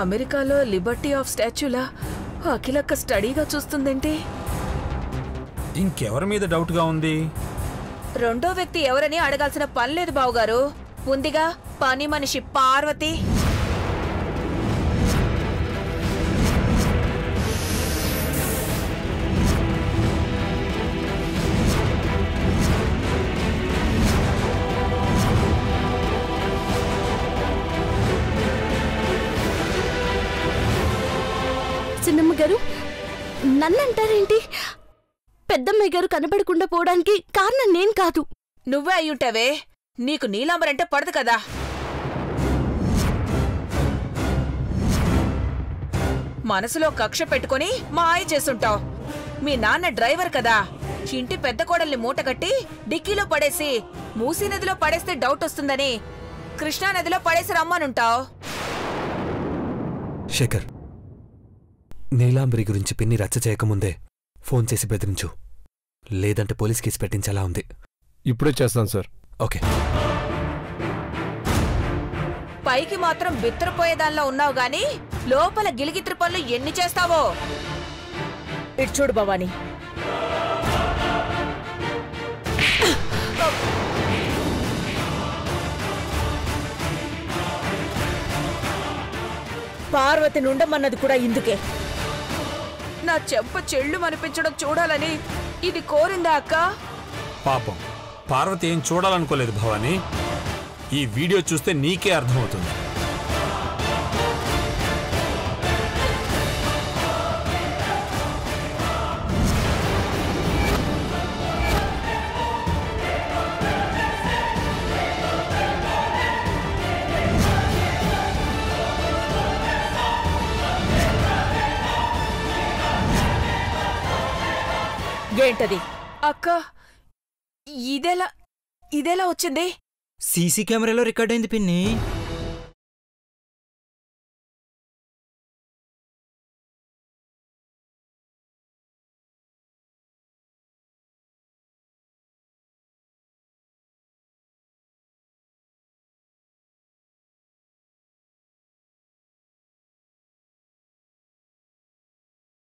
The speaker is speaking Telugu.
అమెరికాలో లిబర్టీ ఆఫ్ స్టాచ్యూలా అఖిలక్క స్టడీగా చూస్తుందేంటి? ఇంకెవరి మీద డౌట్ గా ఉంది? రెండో వ్యక్తి ఎవరని అడగాల్సిన పనిలేదు బావుగారు. ఉందిగా పని మనిషి పార్వతి. చిన్నమ్మ గారు నన్నంటారేంటి? పెద్దమ్మాయి గారు కనబడకుండా పోవడానికి కారణం నేను కాదు. నువ్వే అయ్యుంటావే. నీకు నీలాంబరంటే పడదు కదా. మనసులో కక్ష పెట్టుకుని మాయ చేసుంటావు. మీ నాన్న డ్రైవర్ కదా. ఇంటి పెద్ద కోడల్ని మూటగట్టి డిక్కీలో పడేసి మూసీ నదిలో పడేస్తే డౌట్ వస్తుందని కృష్ణానదిలో పడేసి రమ్మనుంటావు. శేఖర్, నీలాంబరి గురించి పిన్ని రచ్చ చేయకముందే ఫోన్ చేసి బెదిరించు. లేదంటే పోలీస్ కేసు పెట్టించేలా ఉంది. ఇప్పుడే చేస్తాను సార్. ఓకే. పైకి మాత్రం బిత్తరపోయేదానిలో ఉన్నావు గాని లోపల గిలిగిత్రి పనులు ఎన్ని చేస్తావో. ఇటు చూడు భవాని. పార్వతి నుండమన్నది కూడా ఇందుకే. నా చెంప చెళ్ళు అనిపించడం చూడాలని ఇది కోరిందా అక్క? పాపం పార్వతి ఏం చూడాలనుకోలేదు భవాని. ఈ వీడియో చూస్తే నీకే అర్థమవుతుంది. ఏంటది? అక్క ఇదెలా వచ్చింది? సీసీ కెమెరాలో రికార్డ్ అయింది పిన్ని.